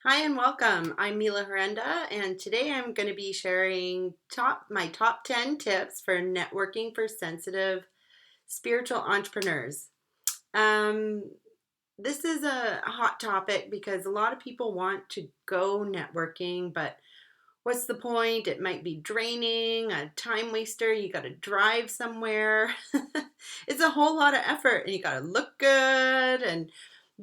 Hi and welcome. I'm Mila Herenda, and today I'm going to be sharing my top 10 tips for networking for sensitive spiritual entrepreneurs. Um, this is a hot topic because a lot of people want to go networking, but what's the point? It might be draining, a time waster. You got to drive somewhere. It's a whole lot of effort, and you got to look good and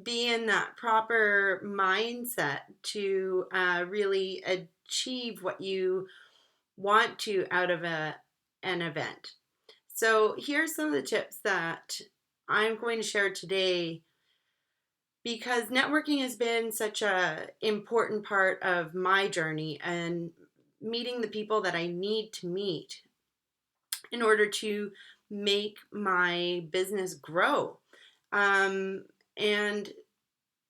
be in that proper mindset to really achieve what you want to out of an event. So, here's some of the tips that I'm going to share today because networking has been such a important part of my journey and meeting the people that I need to meet in order to make my business grow. Um, and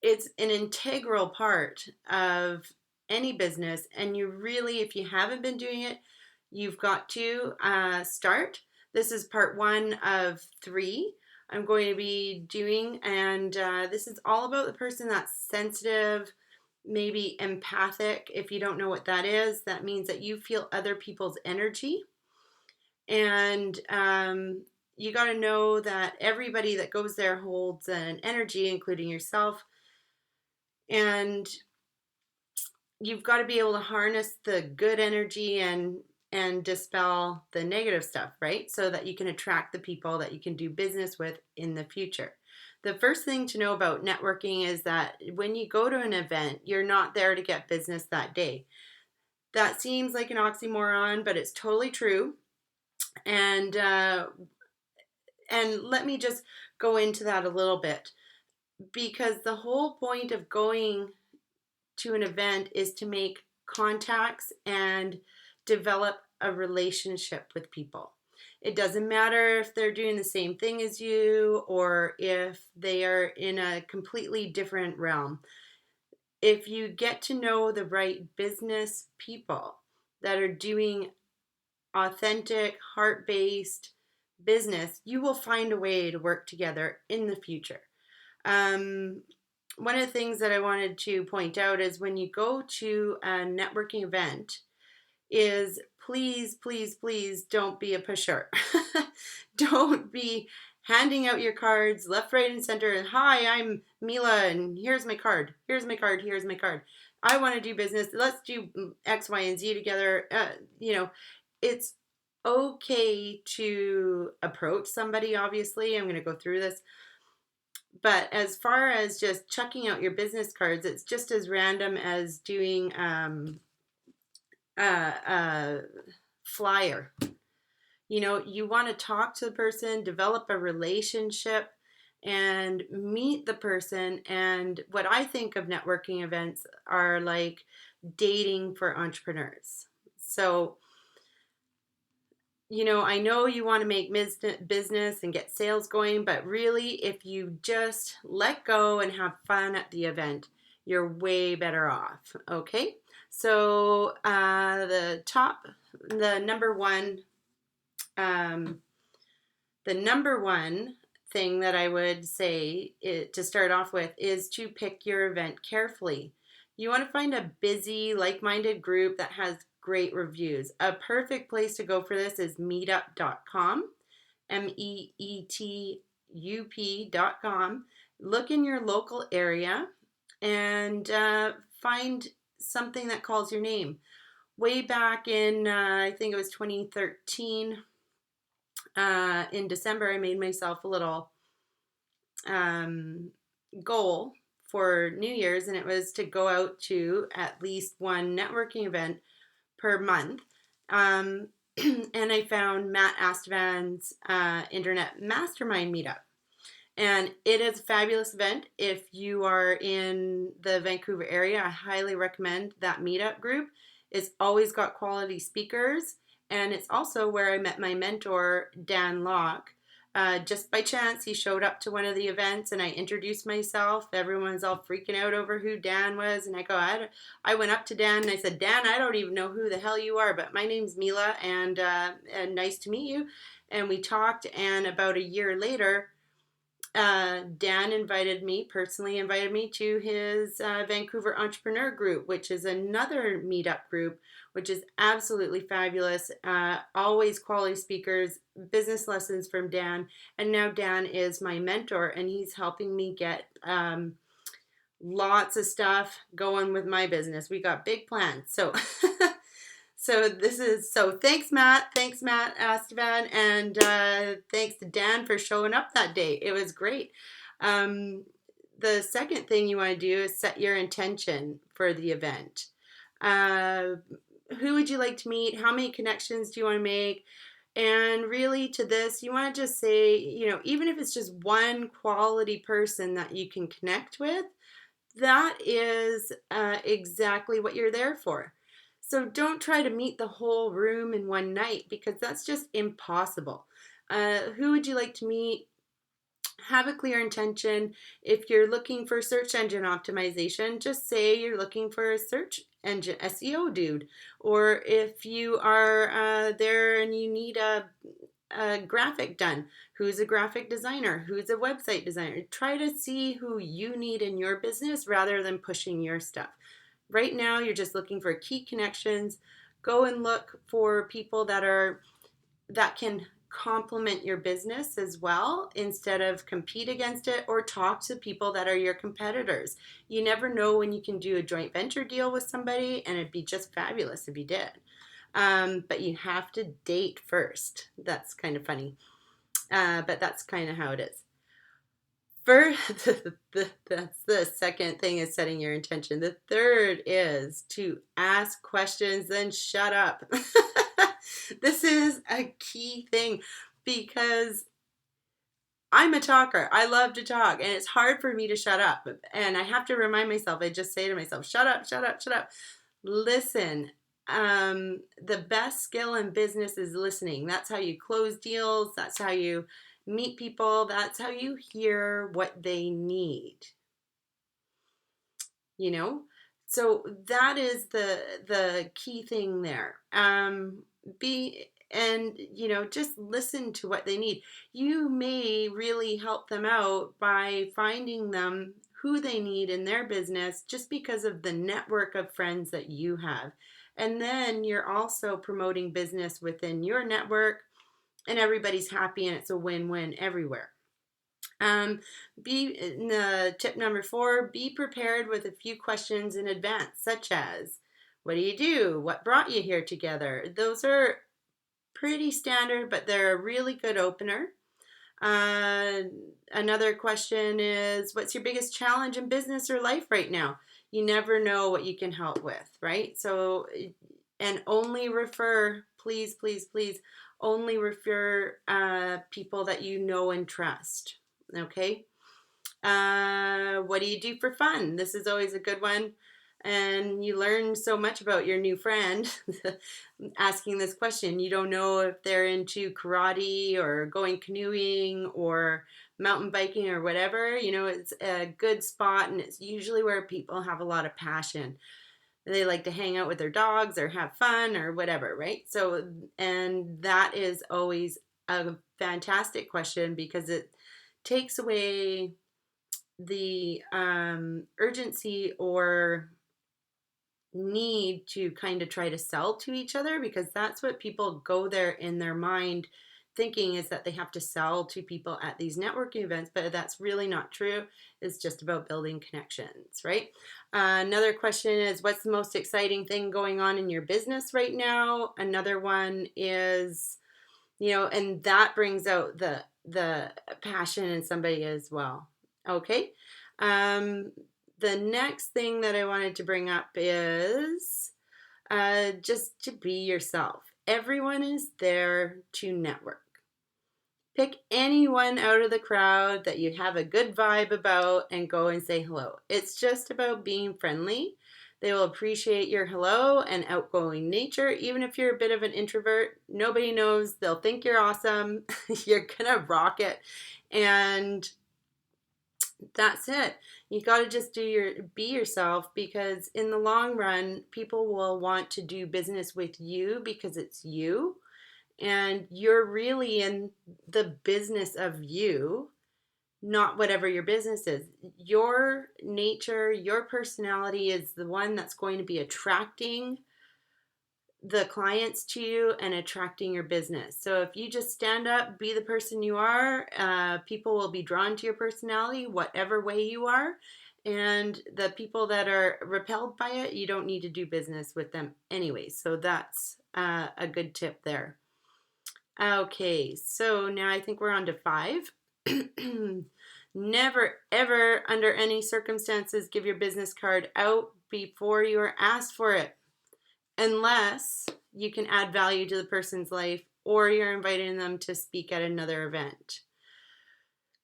it's an integral part of any business. And you really, if you haven't been doing it, you've got to start. This is part one of three I'm going to be doing. And this is all about the person that's sensitive, maybe empathic. If you don't know what that is, that means that you feel other people's energy. And you got to know that everybody that goes there holds an energy, including yourself. And you've got to be able to harness the good energy and dispel the negative stuff, right? So that you can attract the people that you can do business with in the future. The first thing to know about networking is that when you go to an event, you're not there to get business that day. That seems like an oxymoron, but it's totally true. And let me just go into that a little bit because the whole point of going to an event is to make contacts and develop a relationship with people. It doesn't matter if they're doing the same thing as you or if they are in a completely different realm. If you get to know the right business people that are doing authentic, heart based business, you will find a way to work together in the future. Um, One of the things that I wanted to point out is when you go to a networking event is please, please, please don't be a pusher. Don't be handing out your cards left, right, and center. And hi, I'm Mila, and here's my card. Here's my card. Here's my card. I want to do business. Let's do X, Y, and Z together. It's okay to approach somebody, obviously. I'm going to go through this, but as far as just chucking out your business cards, it's just as random as doing a flyer. You want to talk to the person, develop a relationship, and meet the person. And what I think of networking events are like dating for entrepreneurs. So, I know you want to make business and get sales going, but really, if you just let go and have fun at the event, you're way better off. Okay, so the number one, um, the number one thing that I would say to start off with is to pick your event carefully. You want to find a busy, like-minded group that has great reviews. A perfect place to go for this is meetup.com, meetup.com. Look in your local area and find something that calls your name. Way back in, I think it was 2013, in December, I made myself a little goal for New Year's, and it was to go out to at least one networking event per month. Um, and I found Matt Astavan's Internet Mastermind Meetup. And it is a fabulous event. If you are in the Vancouver area, I highly recommend that meetup group. It's always got quality speakers, and it's also where I met my mentor, Dan Locke. Just by chance, he showed up to one of the events, and I introduced myself. Everyone was all freaking out over who Dan was, and I went up to Dan and I said, Dan, I don't even know who the hell you are, but my name's Mila, and nice to meet you. And we talked, and about a year later, Dan personally invited me to his Vancouver Entrepreneur Group, which is another meetup group, which is absolutely fabulous. Always quality speakers, business lessons from Dan. And now Dan is my mentor, and he's helping me get lots of stuff going with my business. We got big plans. So thanks Matt Esteban, and thanks to Dan for showing up that day. It was great. The second thing you want to do is set your intention for the event. Who would you like to meet? How many connections do you want to make? And really, to this, you want to just say, even if it's just one quality person that you can connect with, that is exactly what you're there for. So don't try to meet the whole room in one night, because that's just impossible. Who would you like to meet? Have a clear intention. If you're looking for search engine optimization, just say you're looking for a search engine SEO dude. Or if you are there and you need a graphic done, who's a graphic designer, who's a website designer. Try to see who you need in your business rather than pushing your stuff. Right now, you're just looking for key connections. Go and look for people that can complement your business as well, instead of compete against it or talk to people that are your competitors. You never know when you can do a joint venture deal with somebody, and it'd be just fabulous if you did. But you have to date first. That's kind of funny. But that's kind of how it is. That's the second thing, is setting your intention. The third is to ask questions, then shut up. This is a key thing, because I'm a talker. I love to talk, and it's hard for me to shut up. And I have to remind myself, I just say to myself, shut up, shut up, shut up. Listen. The best skill in business is listening. That's how you close deals. That's how you meet people. That's how you hear what they need. You know, so that is the key thing there. Just listen to what they need. You may really help them out by finding them who they need in their business, just because of the network of friends that you have. And then you're also promoting business within your network, and everybody's happy, and it's a win-win everywhere. Tip number 4, be prepared with a few questions in advance, such as, what do you do? What brought you here together? Those are pretty standard, but they're a really good opener. Another question is, what's your biggest challenge in business or life right now? You never know what you can help with, right? So, and only refer, please, please, please, only refer people that you know and trust. Okay. What do you do for fun? This is always a good one. And you learn so much about your new friend asking this question. You don't know if they're into karate or going canoeing or mountain biking or whatever. It's a good spot, and it's usually where people have a lot of passion. They like to hang out with their dogs or have fun or whatever, right? So, and that is always a fantastic question, because it takes away the urgency or need to kind of try to sell to each other, because that's what people go there in their mind thinking, is that they have to sell to people at these networking events, but that's really not true. It's just about building connections, right? Another question is, what's the most exciting thing going on in your business right now? Another one is, and that brings out the passion in somebody as well. Okay. The next thing that I wanted to bring up is just to be yourself. Everyone is there to network. Pick anyone out of the crowd that you have a good vibe about and go and say hello. It's just about being friendly. They will appreciate your hello and outgoing nature. Even if you're a bit of an introvert, nobody knows. They'll think you're awesome. You're gonna rock it. And that's it. You got to just be yourself, because in the long run, people will want to do business with you because it's you, and you're really in the business of you. not whatever your business is. Your nature, your personality is the one that's going to be attracting the clients to you and attracting your business. So if you just stand up, be the person you are, people will be drawn to your personality, whatever way you are. And the people that are repelled by it, you don't need to do business with them anyway. So that's a good tip there. Okay, so now I think we're on to 5. Never, ever, under any circumstances, give your business card out before you are asked for it, unless you can add value to the person's life or you're inviting them to speak at another event.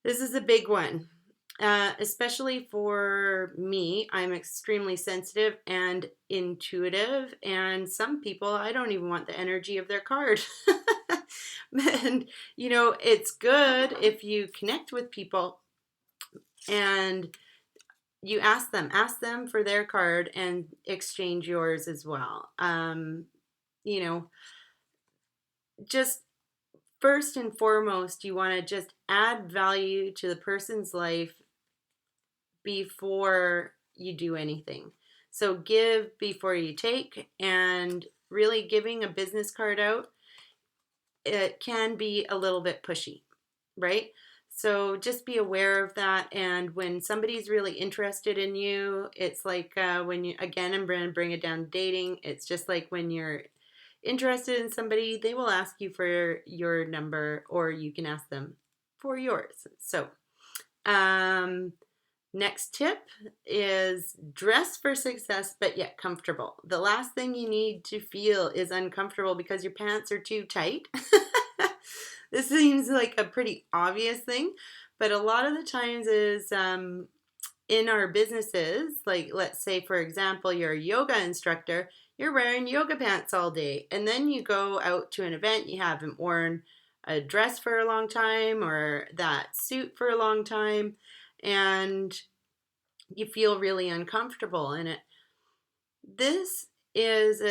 This is a big one, especially for me. I'm extremely sensitive and intuitive, and some people, I don't even want the energy of their card. And, it's good if you connect with people and you ask them for their card and exchange yours as well. Just first and foremost, you want to just add value to the person's life before you do anything. So give before you take, and really giving a business card out, it can be a little bit pushy, right? So just be aware of that. And when somebody's really interested in you, it's like when you, again, I'm going to bring it down to dating. It's just like when you're interested in somebody, they will ask you for your number, or you can ask them for yours. So, next tip is dress for success, but yet comfortable. The last thing you need to feel is uncomfortable because your pants are too tight. This seems like a pretty obvious thing, but a lot of the times is in our businesses, like let's say, for example, you're a yoga instructor, you're wearing yoga pants all day, and then you go out to an event, you haven't worn a dress for a long time or that suit for a long time, and you feel really uncomfortable in it. This is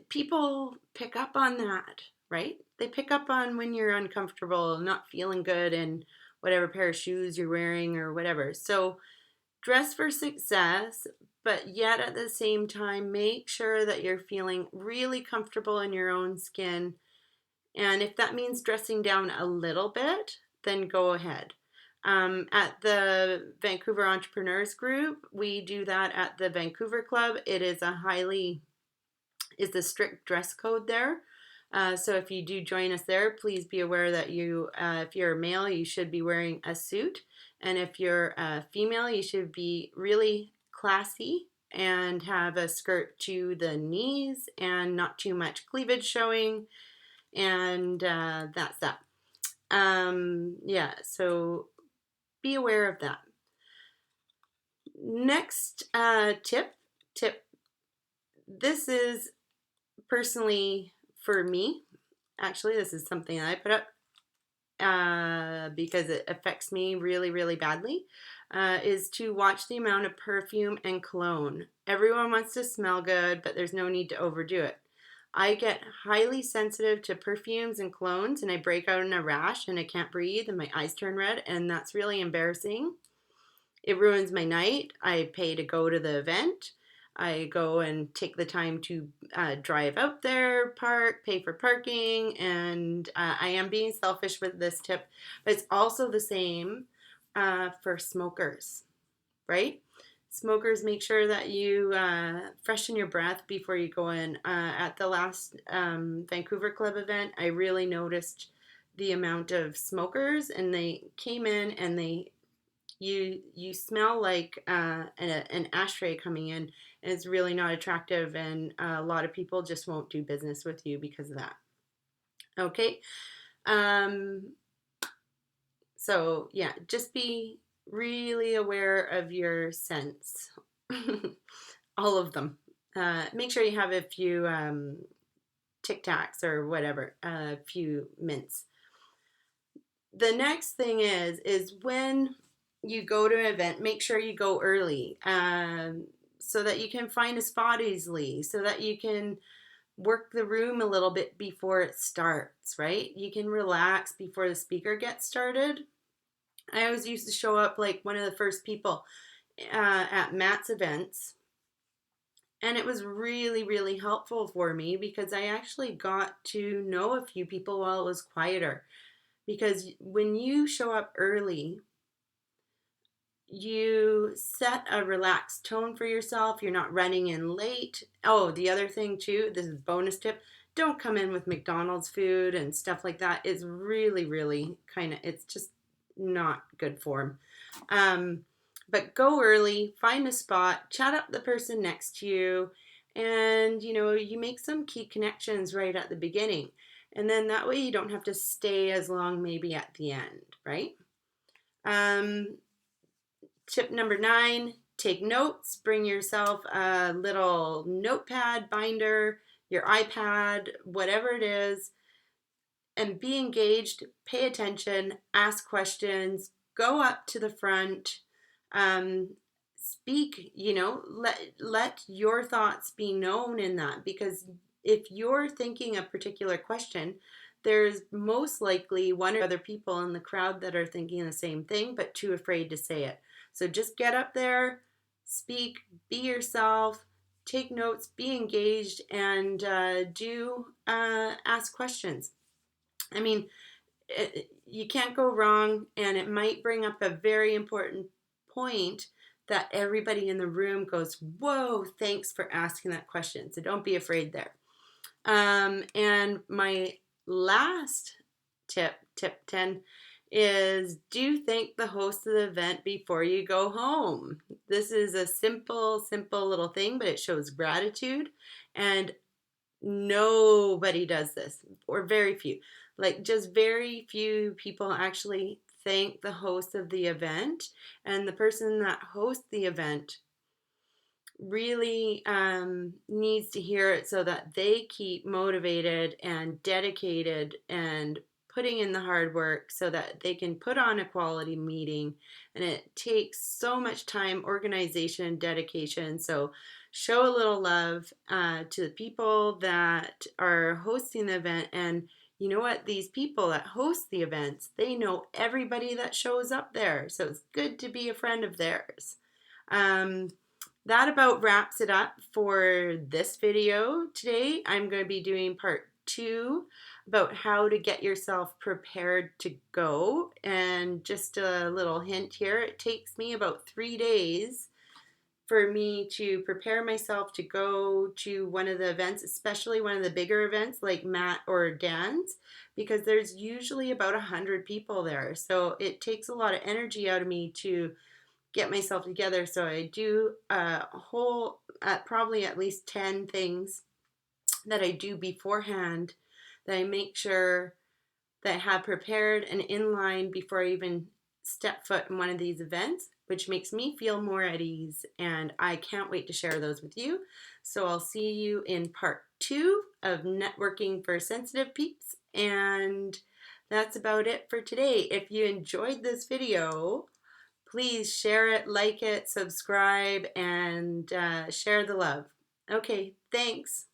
people pick up on that, right? They pick up on when you're uncomfortable, not feeling good in whatever pair of shoes you're wearing or whatever. So dress for success, but yet at the same time, make sure that you're feeling really comfortable in your own skin. And if that means dressing down a little bit, then go ahead. At the Vancouver Entrepreneurs Group, we do that at the Vancouver Club. It is a strict dress code there. So if you do join us there, please be aware that if you're a male, you should be wearing a suit. And if you're a female, you should be really classy and have a skirt to the knees and not too much cleavage showing. And that's that. Yeah, so be aware of that. Next tip. This is personally for me. Actually, this is something that I put up because it affects me really, really badly, is to watch the amount of perfume and cologne. Everyone wants to smell good, but there's no need to overdo it. I get highly sensitive to perfumes and colognes, and I break out in a rash and I can't breathe and my eyes turn red, and that's really embarrassing. It ruins my night. I pay to go to the event. I go and take the time to drive out there, park, pay for parking, and I am being selfish with this tip, but it's also the same for smokers, right? Smokers, make sure that you freshen your breath before you go in. At the last Vancouver Club event, I really noticed the amount of smokers, and they came in and you smell like an ashtray coming in, and it's really not attractive, and a lot of people just won't do business with you because of that. Okay, so yeah, just be really aware of your scents. All of them. Make sure you have a few Tic Tacs or whatever, a few mints. The next thing is when you go to an event, make sure you go early, so that you can find a spot easily, so that you can work the room a little bit before it starts, right? You can relax before the speaker gets started. I always used to show up like one of the first people at Matt's events. And it was really, really helpful for me because I actually got to know a few people while it was quieter. Because when you show up early, you set a relaxed tone for yourself. You're not running in late. Oh, the other thing too, this is bonus tip. Don't come in with McDonald's food and stuff like that. It's really, really it's just not good form. But go early, find a spot, chat up the person next to you, and you make some key connections right at the beginning. And then that way you don't have to stay as long maybe at the end, right? Um, Tip number 9, take notes. Bring yourself a little notepad, binder, your iPad, whatever it is, and be engaged, pay attention, ask questions, go up to the front, um, speak, let your thoughts be known in that, because if you're thinking a particular question, there's most likely one or other people in the crowd that are thinking the same thing but too afraid to say it. So just get up there, speak, be yourself, take notes, be engaged, and do ask questions. I mean, you can't go wrong, and it might bring up a very important point that everybody in the room goes, "Whoa, thanks for asking that question." So don't be afraid there. And my last tip 10, is do thank the host of the event before you go home. This is a simple little thing, but it shows gratitude, and nobody does this, or very few. Like, just very few people actually thank the host of the event, and the person that hosts the event really needs to hear it so that they keep motivated and dedicated and putting in the hard work so that they can put on a quality meeting. And it takes so much time, organization, and dedication. So show a little love to the people that are hosting the event. And you know what? These people that host the events, they know everybody that shows up there. So it's good to be a friend of theirs. Um, that about wraps it up for this video today. I'm going to be doing part 2 about how to get yourself prepared to go. And just a little hint here, it takes me about 3 days for me to prepare myself to go to one of the events, especially one of the bigger events like Matt or Dan's, because there's usually about 100 people there. So it takes a lot of energy out of me to get myself together. So I do a whole, probably at least 10 things that I do beforehand that I make sure that I have prepared and in line before I even step foot in one of these events, which makes me feel more at ease. And I can't wait to share those with you. So I'll see you in part 2 of Networking for Sensitive Peeps. And that's about it for today. If you enjoyed this video, please share it, like it, subscribe, and share the love. Okay, thanks.